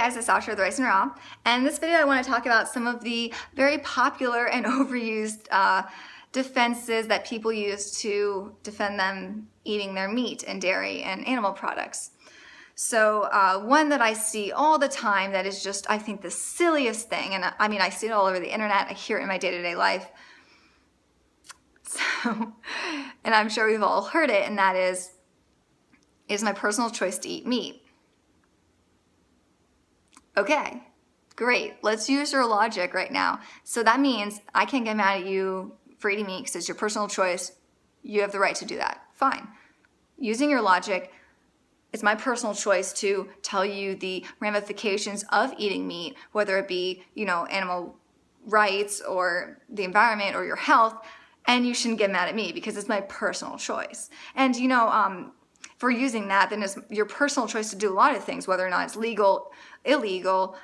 guys, it's Sasha with Rice and Raw, and in this video I want to talk about some of the very popular and overused defenses that people use to defend them eating their meat and dairy and animal products. So one that I see all the time that is just, I think, the silliest thing, and I mean I see it all over the internet, I hear it in my day-to-day life, so, and I'm sure we've all heard it, and that is my personal choice to eat meat. Okay, great. Let's use your logic right now. So that means I can't get mad at you for eating meat because it's your personal choice. You have the right to do that. Fine. Using your logic, it's my personal choice to tell you the ramifications of eating meat, whether it be, animal rights or the environment or your health, and you shouldn't get mad at me because it's my personal choice. And, for using that, then it's your personal choice to do a lot of things, whether or not it's legal, illegal,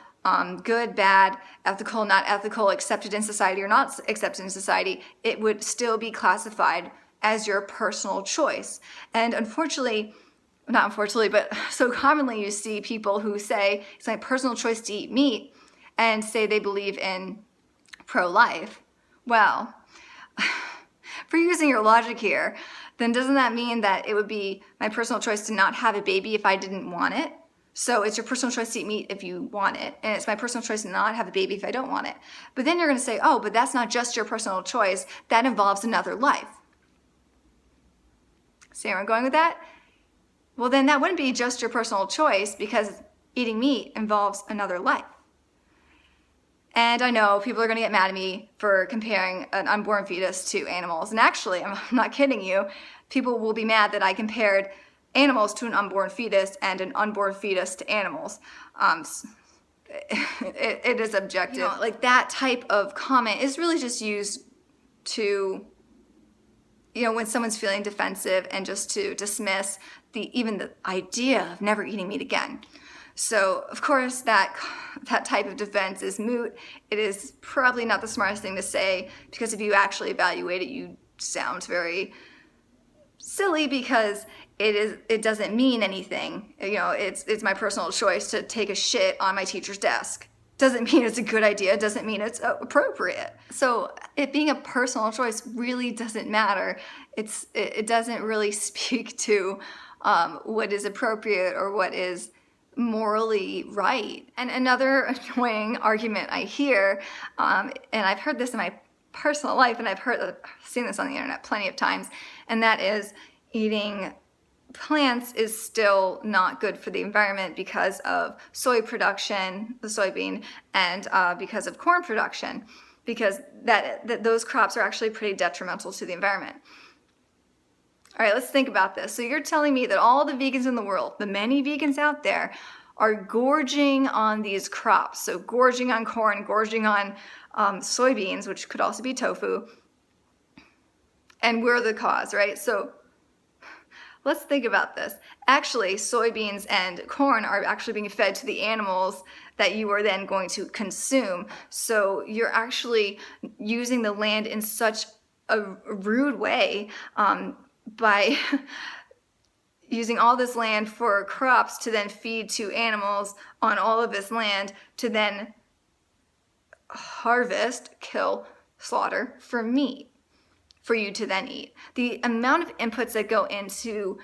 good, bad, ethical, not ethical, accepted in society or not accepted in society. It would still be classified as your personal choice. And unfortunately, not unfortunately, but so commonly you see people who say it's my personal choice to eat meat and say they believe in pro-life. Well, for using your logic here, then doesn't that mean that it would be my personal choice to not have a baby if I didn't want it? So it's your personal choice to eat meat if you want it, and it's my personal choice to not have a baby if I don't want it. But then you're going to say, oh, but that's not just your personal choice. That involves another life. See where I'm going with that? Well, then that wouldn't be just your personal choice because eating meat involves another life. And I know people are going to get mad at me for comparing an unborn fetus to animals. And actually, I'm not kidding you, people will be mad that I compared animals to an unborn fetus and an unborn fetus to animals. It is objective. Like that type of comment is really just used to, when someone's feeling defensive and just to dismiss even the idea of never eating meat again. So, of course, that type of defense is moot. It is probably not the smartest thing to say because if you actually evaluate it, you sound very silly because it doesn't mean anything. It's my personal choice to take a shit on my teacher's desk. Doesn't mean it's a good idea. Doesn't mean it's appropriate. So it being a personal choice really doesn't matter. It doesn't really speak to what is appropriate or what is morally right. And another annoying argument I hear, and I've heard this in my personal life, and I've seen this on the internet plenty of times, and that is eating plants is still not good for the environment because of soy production, the soybean, and because of corn production, because that those crops are actually pretty detrimental to the environment. All right, let's think about this. So you're telling me that all the vegans in the world, the many vegans out there, are gorging on these crops. So gorging on corn, gorging on soybeans, which could also be tofu. And we're the cause, right? So let's think about this. Actually, soybeans and corn are actually being fed to the animals that you are then going to consume. So you're actually using the land in such a rude way by using all this land for crops to then feed to animals on all of this land to then harvest, kill, slaughter for meat for you to then eat. The amount of inputs that go into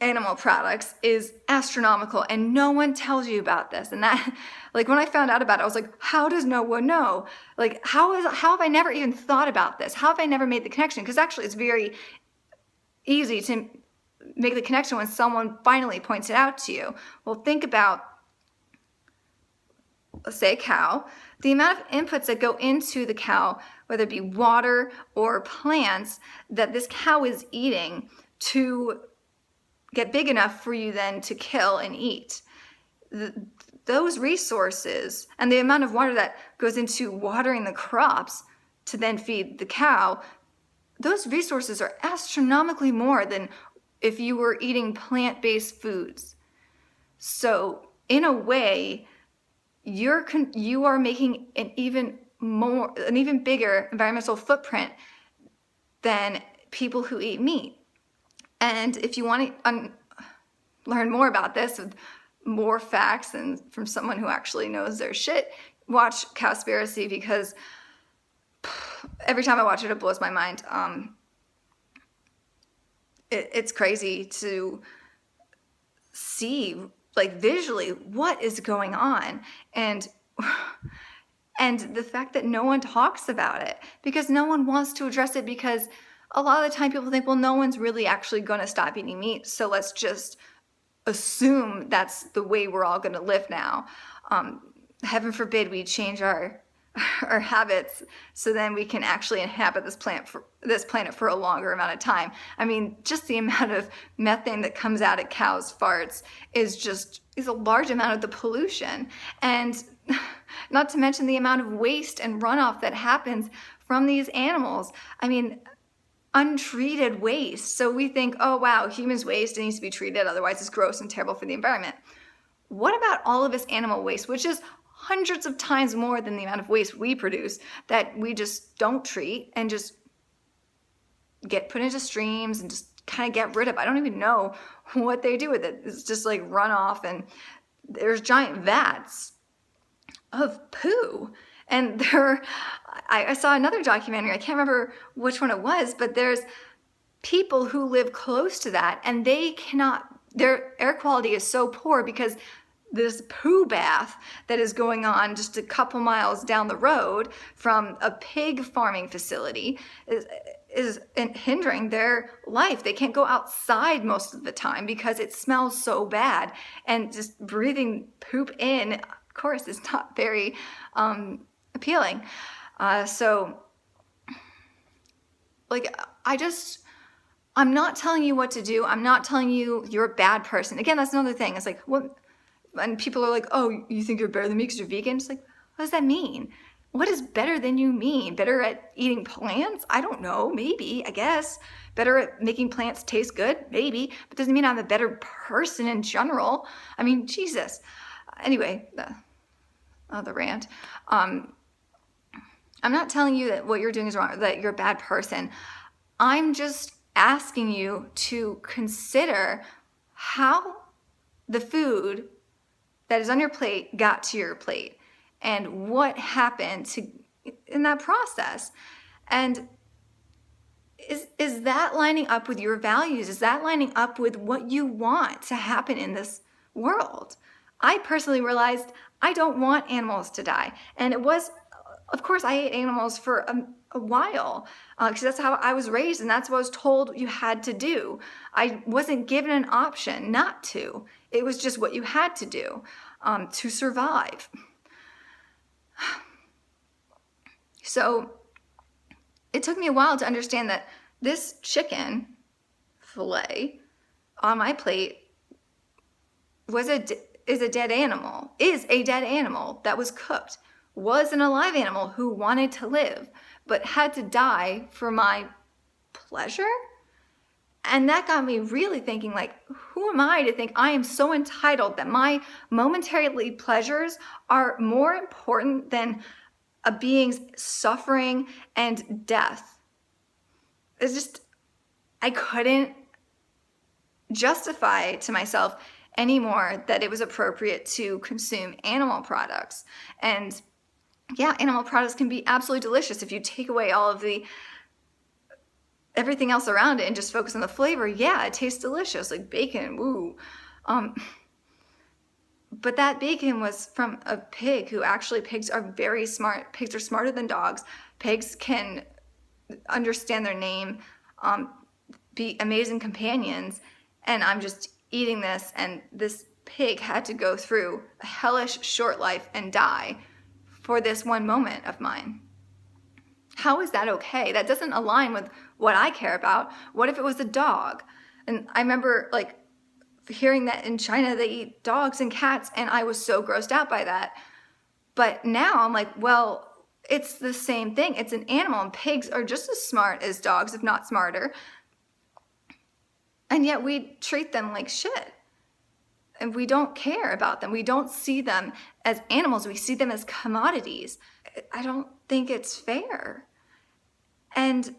animal products is astronomical, and no one tells you about this. And that, like, when I found out about it, I was like, how does no one know? Like, how have I never even thought about this? How have I never made the connection? Because actually it's very easy to make the connection when someone finally points it out to you. Well, think about, let's say, a cow. The amount of inputs that go into the cow, whether it be water or plants, that this cow is eating to get big enough for you then to kill and eat. Those resources and the amount of water that goes into watering the crops to then feed the cow, those resources are astronomically more than if you were eating plant-based foods. So in a way, you are making an even bigger environmental footprint than people who eat meat. And if you want to learn more about this with more facts and from someone who actually knows their shit, watch Cowspiracy, because every time I watch it, it blows my mind. It's crazy to see, like, visually what is going on, and the fact that no one talks about it, because no one wants to address it, because a lot of the time people think, well, no one's really actually going to stop eating meat, so let's just assume that's the way we're all going to live now. Heaven forbid we change our habits so then we can actually inhabit this planet for a longer amount of time. I mean, just the amount of methane that comes out of cows' farts is a large amount of the pollution, and not to mention the amount of waste and runoff that happens from these animals. I mean, untreated waste. So we think, oh wow, humans waste, it needs to be treated, otherwise it's gross and terrible for the environment. What about all of this animal waste, which is hundreds of times more than the amount of waste we produce, that we just don't treat and just get put into streams and just kind of get rid of? I don't even know what they do with it. It's just like runoff, and there's giant vats of poo. And I saw another documentary, I can't remember which one it was, but there's people who live close to that, and their air quality is so poor because this poo bath that is going on just a couple miles down the road from a pig farming facility is hindering their life. They can't go outside most of the time because it smells so bad, and just breathing poop in, of course, is not very appealing. So, like, I'm not telling you what to do. I'm not telling you you're a bad person. Again, that's another thing. It's like, what? And people are like, oh, you think you're better than me because you're vegan? It's like, what does that mean? What does better than you mean? Better at eating plants? I don't know. Maybe, I guess. Better at making plants taste good? Maybe. But doesn't mean I'm a better person in general. I mean, Jesus. Anyway, the rant. I'm not telling you that what you're doing is wrong, that you're a bad person. I'm just asking you to consider how the food that is on your plate got to your plate and what happened in that process. And is that lining up with your values? Is that lining up with what you want to happen in this world? I personally realized I don't want animals to die. And it was, of course, I ate animals for a while because that's how I was raised, and that's what I was told you had to do. I wasn't given an option not to. It was just what you had to do to survive. So it took me a while to understand that this chicken fillet on my plate is a dead animal that was cooked, was an alive animal who wanted to live, but had to die for my pleasure. And that got me really thinking, like, who am I to think I am so entitled that my momentary pleasures are more important than a being's suffering and death? It's just, I couldn't justify to myself anymore that it was appropriate to consume animal products. And yeah, animal products can be absolutely delicious if you take away all of everything else around it and just focus on the flavor. Yeah, it tastes delicious, like bacon, woo. But that bacon was from a pig who actually, pigs are very smart. Pigs are smarter than dogs. Pigs can understand their name, be amazing companions. And I'm just eating this, and this pig had to go through a hellish short life and die for this one moment of mine. How is that okay? That doesn't align with what I care about. What if it was a dog? And I remember like hearing that in China they eat dogs and cats, and I was so grossed out by that. But now I'm like, well, it's the same thing. It's an animal, and pigs are just as smart as dogs, if not smarter. And yet we treat them like shit. And we don't care about them. We don't see them as animals. We see them as commodities. I don't think it's fair. And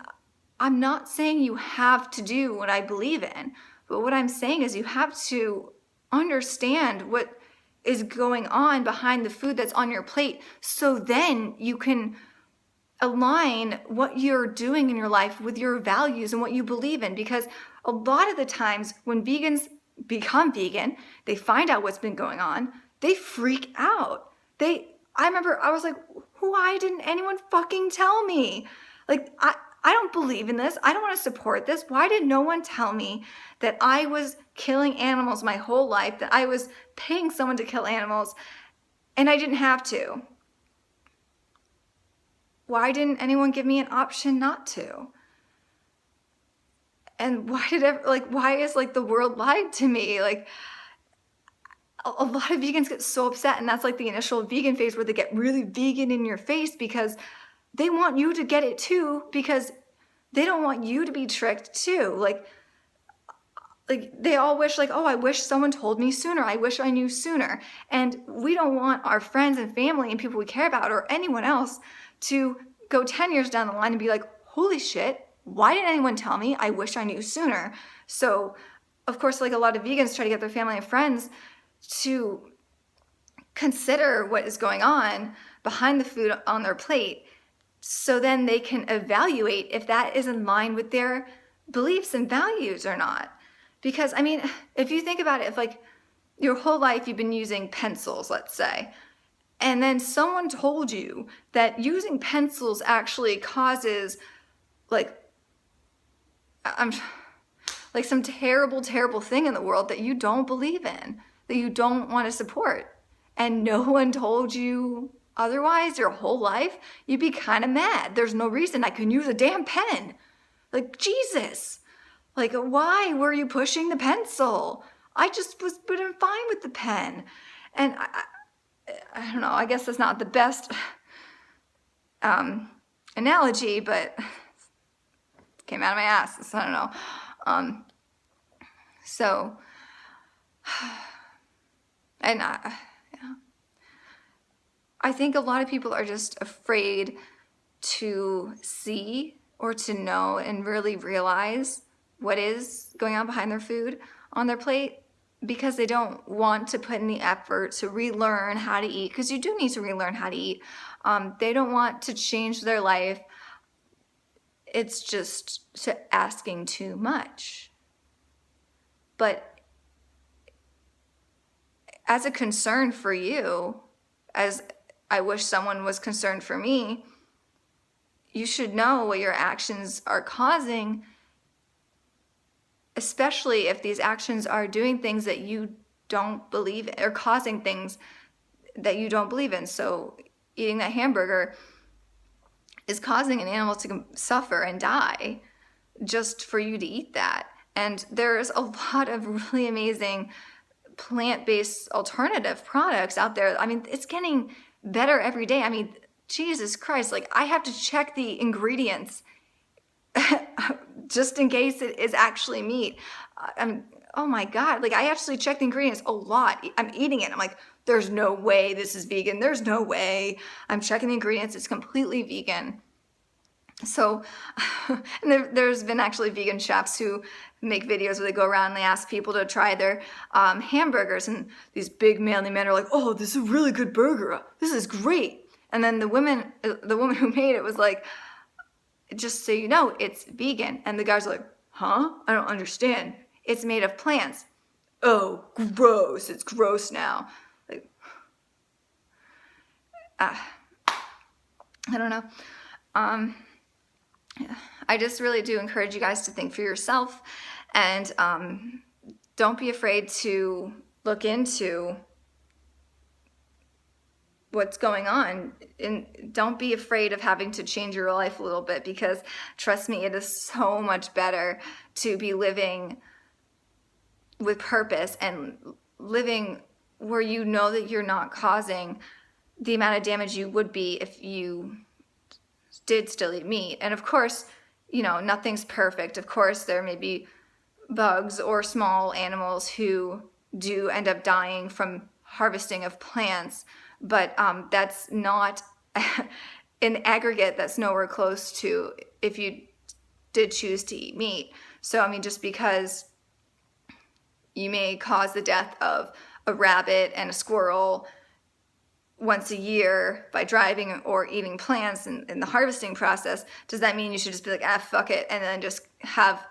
I'm not saying you have to do what I believe in, but what I'm saying is you have to understand what is going on behind the food that's on your plate, so then you can align what you're doing in your life with your values and what you believe in. Because a lot of the times when vegans become vegan, they find out what's been going on, they freak out. I remember I was like, why didn't anyone fucking tell me? Like, I don't believe in this. I don't want to support this. Why did no one tell me that I was killing animals my whole life, that I was paying someone to kill animals, and I didn't have to? Why didn't anyone give me an option not to? And why is like the world lied to me? Like, a lot of vegans get so upset, and that's like the initial vegan phase where they get really vegan in your face because they want you to get it too, because they don't want you to be tricked too. Like they all wish, like, oh, I wish someone told me sooner. I wish I knew sooner. And we don't want our friends and family and people we care about or anyone else to go 10 years down the line and be like, holy shit, why didn't anyone tell me? I wish I knew sooner. So, of course, like a lot of vegans try to get their family and friends to consider what is going on behind the food on their plate, so then they can evaluate if that is in line with their beliefs and values or not. Because, I mean, if you think about it, if like your whole life you've been using pencils, let's say, and then someone told you that using pencils actually causes like some terrible, terrible thing in the world that you don't believe in, that you don't want to support, and no one told you otherwise your whole life, you'd be kind of mad. There's no reason I can use a damn pen. Like, Jesus. Like, why were you pushing the pencil? I just was been fine with the pen. And I don't know, I guess that's not the best analogy, but it came out of my ass, so I don't know. So, and I think a lot of people are just afraid to see or to know and really realize what is going on behind their food on their plate, because they don't want to put in the effort to relearn how to eat, because you do need to relearn how to eat. They don't want to change their life. It's just asking too much. But as a concern for you, as I wish someone was concerned for me, you should know what your actions are causing, especially if these actions are doing things that you don't believe in, or causing things that you don't believe in. So eating that hamburger is causing an animal to suffer and die just for you to eat that. And there's a lot of really amazing plant-based alternative products out there. I mean, it's getting better every day. I mean, Jesus Christ, like I have to check the ingredients just in case it is actually meat. Oh my God, like I actually check the ingredients a lot. I'm eating it. I'm like, there's no way this is vegan. There's no way. I'm checking the ingredients. It's completely vegan. So, and there's been actually vegan chefs who make videos where they go around and they ask people to try their hamburgers, and these big manly men are like, oh, this is a really good burger. This is great. And then the woman who made it was like, just so you know, it's vegan. And the guys are like, huh? I don't understand. It's made of plants. Oh, gross. It's gross now. Like, I don't know. I just really do encourage you guys to think for yourself, and don't be afraid to look into what's going on, and don't be afraid of having to change your life a little bit, because trust me, it is so much better to be living with purpose and living where you know that you're not causing the amount of damage you would be if you did still eat meat. And of course, you know, nothing's perfect. Of course, there may be bugs or small animals who do end up dying from harvesting of plants, but that's not, in aggregate, that's nowhere close to if you did choose to eat meat. So, I mean, just because you may cause the death of a rabbit and a squirrel once a year by driving or eating plants in the harvesting process, does that mean you should just be like, fuck it, and then just have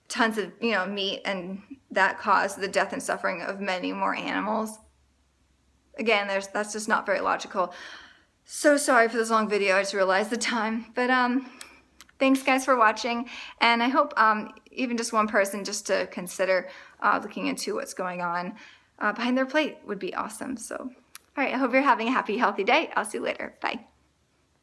tons of, meat, and that caused the death and suffering of many more animals? Again, that's just not very logical. So sorry for this long video, I just realized the time. But thanks guys for watching, and I hope even just one person just to consider looking into what's going on behind their plate would be awesome. So, all right, I hope you're having a happy, healthy day. I'll see you later. Bye.